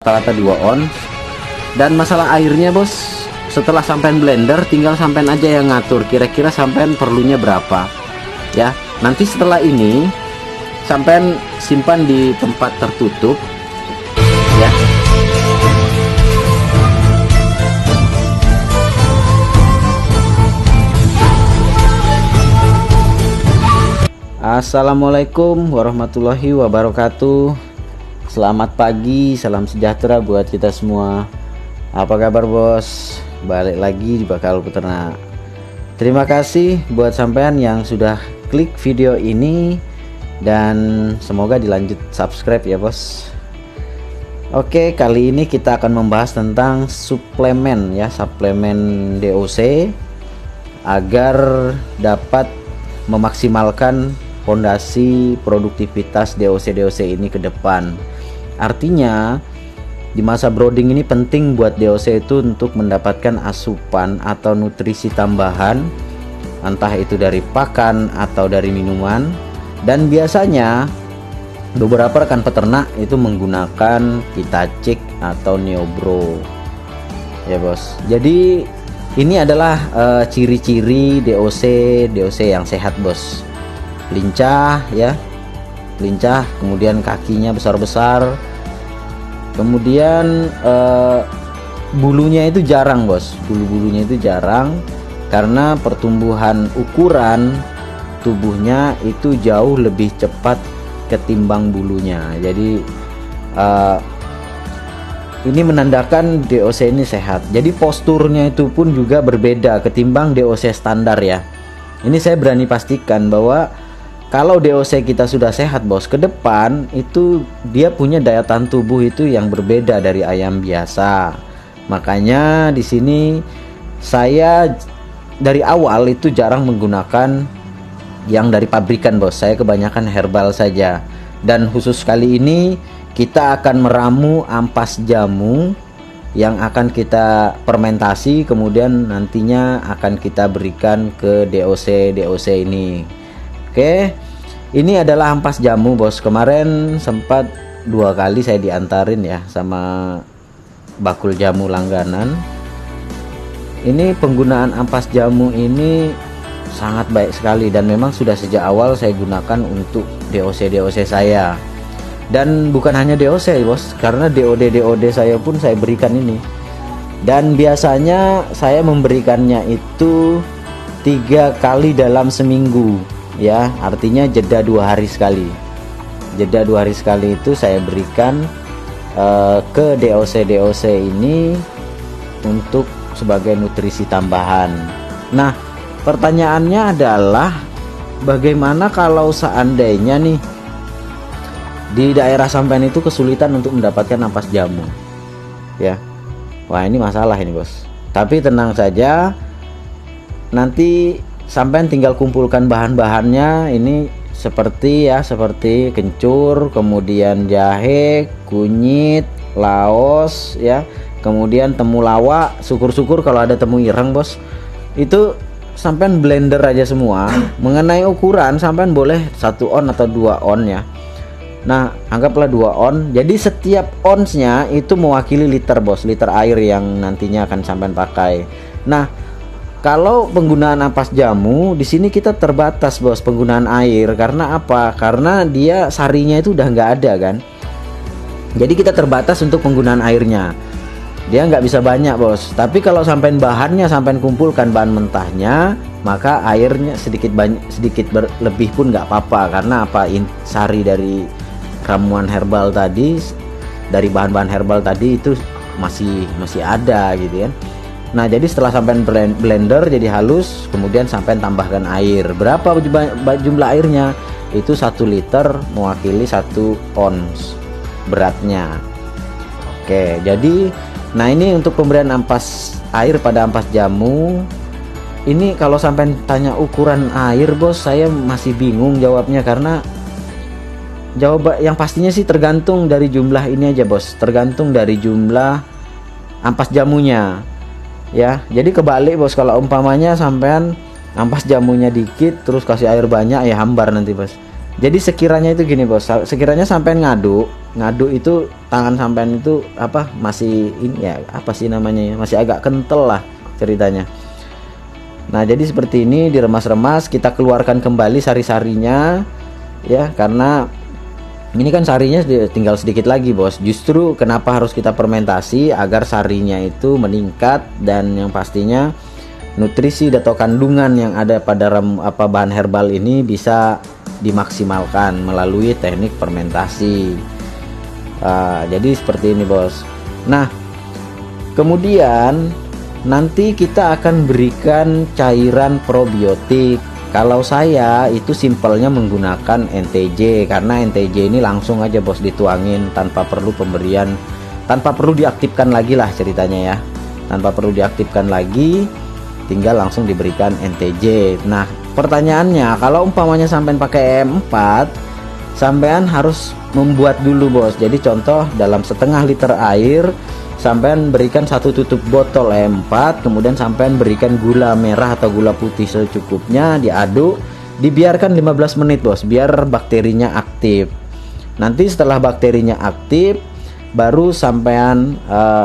rata-rata 2 ons. Dan masalah airnya bos, setelah sampean blender tinggal sampean aja yang ngatur kira-kira sampean perlunya berapa ya. Nanti setelah ini sampean simpan di tempat tertutup ya. Assalamualaikum warahmatullahi wabarakatuh. Selamat pagi, salam sejahtera buat kita semua. Apa kabar bos? Balik lagi di Bakal Peternak. Terima kasih buat sampean yang sudah klik video ini, dan semoga dilanjut subscribe ya bos. Oke, kali ini kita akan membahas tentang suplemen ya, suplemen DOC agar dapat memaksimalkan fondasi produktivitas DOC ini ke depan. Artinya di masa brooding ini penting buat DOC itu untuk mendapatkan asupan atau nutrisi tambahan, entah itu dari pakan atau dari minuman. Dan biasanya beberapa rekan peternak itu menggunakan Vitacik atau Neobro ya bos. Jadi ini adalah ciri-ciri DOC yang sehat bos. Lincah ya, lincah, kemudian kakinya besar-besar, kemudian bulunya itu jarang bos, bulu-bulunya itu jarang karena pertumbuhan ukuran tubuhnya itu jauh lebih cepat ketimbang bulunya. Jadi ini menandakan DOC ini sehat. Jadi posturnya itu pun juga berbeda ketimbang DOC standar ya. Ini saya berani pastikan bahwa kalau DOC kita sudah sehat bos, ke depan itu dia punya daya tahan tubuh itu yang berbeda dari ayam biasa. Makanya di sini saya dari awal itu jarang menggunakan yang dari pabrikan bos. Saya kebanyakan herbal saja. Dan khusus kali ini kita akan meramu ampas jamu yang akan kita fermentasi, kemudian nantinya akan kita berikan ke DOC ini. Oke, ini adalah ampas jamu bos. Kemarin sempat 2 kali saya diantarin ya sama bakul jamu langganan. Ini penggunaan ampas jamu ini sangat baik sekali, dan memang sudah sejak awal saya gunakan untuk DOC saya. Dan bukan hanya DOC bos, karena DOD saya pun saya berikan ini. Dan biasanya saya memberikannya itu 3 kali dalam seminggu ya, artinya jeda 2 hari sekali. Jeda 2 hari sekali itu saya berikan ke DOC ini untuk sebagai nutrisi tambahan. Nah, pertanyaannya adalah bagaimana kalau seandainya nih di daerah sampean itu kesulitan untuk mendapatkan ampas jamu ya. Wah, ini masalah ini bos. Tapi tenang saja, nanti sampean tinggal kumpulkan bahan-bahannya. Ini seperti kencur, kemudian jahe, kunyit, laos ya, kemudian temulawak. Syukur-syukur kalau ada temu ireng bos. Itu sampean blender aja semua. Mengenai ukuran sampean boleh 1 on atau 2 on ya. Nah, anggaplah 2 on. Jadi setiap onsnya itu mewakili liter bos, liter air yang nantinya akan sampean pakai. Nah, kalau penggunaan ampas jamu di sini kita terbatas bos penggunaan air. Karena apa? Karena dia sarinya itu udah nggak ada kan. Jadi kita terbatas untuk penggunaan airnya. Dia nggak bisa banyak bos. Tapi kalau sampean bahannya sampean kumpulkan bahan mentahnya, maka airnya sedikit lebih pun nggak apa-apa. Karena apa? Sari dari ramuan herbal tadi, dari bahan-bahan herbal tadi itu masih ada gitu kan. Nah, jadi setelah sampai blender jadi halus, kemudian sampai tambahkan air. Berapa jumlah airnya? Itu 1 liter mewakili 1 ons beratnya. Oke, jadi nah ini untuk pemberian ampas air pada ampas jamu. Ini kalau sampai tanya ukuran air bos, saya masih bingung jawabnya, karena jawab yang pastinya sih tergantung dari jumlah ini aja bos, tergantung dari jumlah ampas jamunya ya. Jadi kebalik bos, kalau umpamanya sampean ampas jamunya dikit terus kasih air banyak ya hambar nanti bos. Jadi sekiranya itu gini bos, sekiranya sampean ngaduk itu tangan sampean itu apa masih ini ya, apa sih namanya ya, masih agak kental lah ceritanya. Nah jadi seperti ini diremas-remas, kita keluarkan kembali sari-sarinya ya, karena ini kan sarinya tinggal sedikit lagi bos. Justru kenapa harus kita fermentasi, agar sarinya itu meningkat dan yang pastinya nutrisi atau kandungan yang ada pada bahan herbal ini bisa dimaksimalkan melalui teknik fermentasi. Jadi seperti ini bos. Nah kemudian nanti kita akan berikan cairan probiotik. Kalau saya itu simpelnya menggunakan NTJ, karena NTJ ini langsung aja bos dituangin tanpa perlu pemberian, tanpa perlu diaktifkan lagi lah ceritanya ya, tanpa perlu diaktifkan lagi, tinggal langsung diberikan NTJ. Nah pertanyaannya, kalau umpamanya sampean pakai E4, sampean harus membuat dulu bos. Jadi contoh, dalam setengah liter air sampean berikan 1 tutup botol E4, kemudian sampean berikan gula merah atau gula putih secukupnya, diaduk, dibiarkan 15 menit bos, biar bakterinya aktif. Nanti setelah bakterinya aktif, baru sampean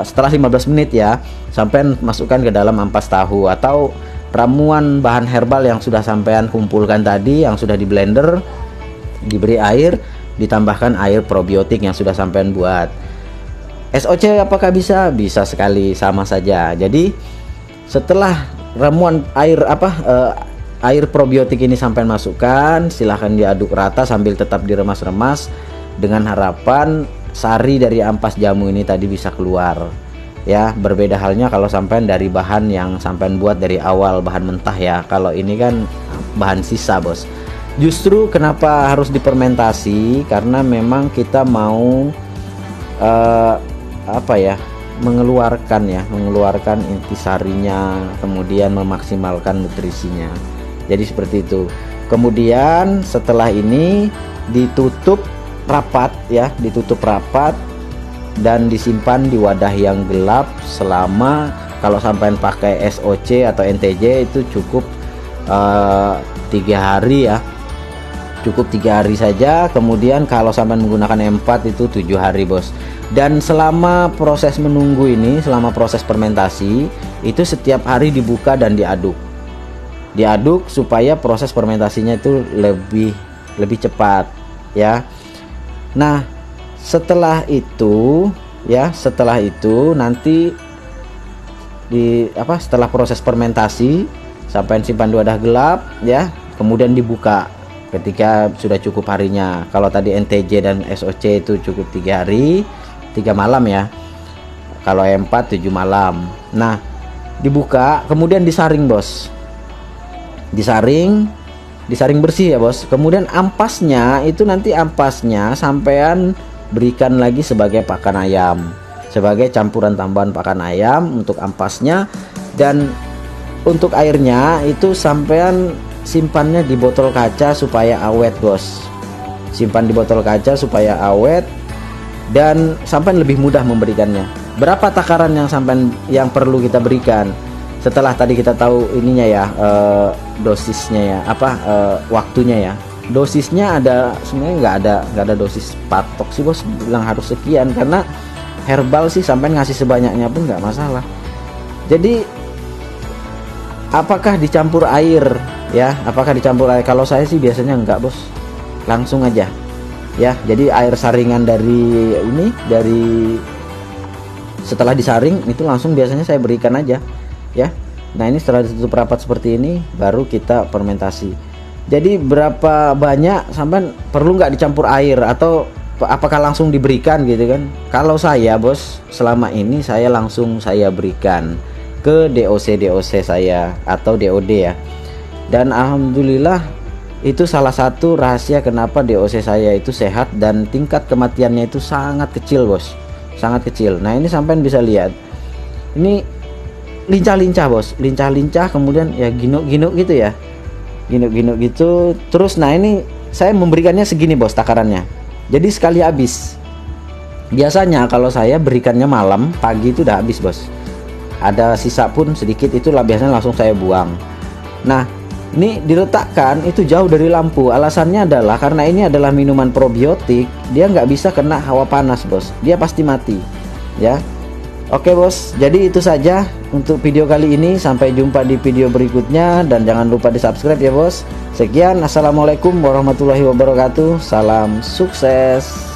setelah 15 menit ya, sampean masukkan ke dalam ampas tahu atau ramuan bahan herbal yang sudah sampean kumpulkan tadi, yang sudah di blender, diberi air, ditambahkan air probiotik yang sudah sampean buat. SOC apakah bisa? Bisa sekali, sama saja. Jadi setelah ramuan air probiotik ini sampean masukkan, silahkan diaduk rata sambil tetap diremas-remas, dengan harapan sari dari ampas jamu ini tadi bisa keluar ya. Berbeda halnya kalau sampean dari bahan yang sampean buat dari awal, bahan mentah ya. Kalau ini kan bahan sisa bos. Justru kenapa harus difermentasi, karena memang kita mau mengeluarkan intisarinya, kemudian memaksimalkan nutrisinya. Jadi seperti itu. Kemudian setelah ini ditutup rapat ya, ditutup rapat dan disimpan di wadah yang gelap selama, kalau sampai pakai SOC atau NTJ itu cukup 3 hari ya, cukup 3 hari saja. Kemudian kalau sampai menggunakan M4 itu 7 hari bos. Dan selama proses menunggu ini, selama proses fermentasi itu setiap hari dibuka dan diaduk supaya proses fermentasinya itu lebih cepat ya. Nah setelah itu nanti setelah proses fermentasi sampai simpan di wadah gelap ya, kemudian dibuka ketika sudah cukup harinya. Kalau tadi NTJ dan SOC itu cukup 3 hari 3 malam ya, kalau M4 7 malam. Nah dibuka kemudian disaring bos, disaring bersih ya bos. Kemudian ampasnya itu nanti sampean berikan lagi sebagai pakan ayam, sebagai campuran tambahan pakan ayam untuk ampasnya. Dan untuk airnya itu sampean simpannya di botol kaca supaya awet bos, simpan di botol kaca supaya awet dan sampean lebih mudah memberikannya. Berapa takaran yang perlu kita berikan setelah tadi kita tahu ininya ya, dosisnya ya, waktunya ya. Dosisnya ada, sebenarnya nggak ada dosis patok sih bos, bilang harus sekian, karena herbal sih sampean ngasih sebanyaknya pun nggak masalah. Jadi apakah dicampur air ya, apakah dicampur air? Kalau saya sih biasanya enggak bos, langsung aja ya. Jadi air saringan dari setelah disaring itu langsung biasanya saya berikan aja ya. Nah ini setelah ditutup rapat seperti ini baru kita fermentasi. Jadi berapa banyak sampai perlu nggak dicampur air, atau apakah langsung diberikan gitu kan? Kalau saya bos, selama ini saya langsung berikan ke DOC saya atau DOD ya. Dan alhamdulillah itu salah satu rahasia kenapa DOC saya itu sehat dan tingkat kematiannya itu sangat kecil bos, sangat kecil. Nah ini sampean bisa lihat, ini lincah-lincah bos, lincah-lincah, kemudian ya ginuk-ginuk gitu ya, ginuk-ginuk gitu terus. Nah ini saya memberikannya segini bos takarannya, jadi sekali habis. Biasanya kalau saya berikannya malam, pagi itu udah habis bos, ada sisa pun sedikit itulah biasanya langsung saya buang. Nah Ini diletakkan itu jauh dari lampu. Alasannya adalah karena ini adalah minuman probiotik, dia nggak bisa kena hawa panas bos, dia pasti mati ya. Oke bos, jadi itu saja untuk video kali ini. Sampai jumpa di video berikutnya dan jangan lupa di subscribe ya bos. Sekian, assalamualaikum warahmatullahi wabarakatuh, salam sukses.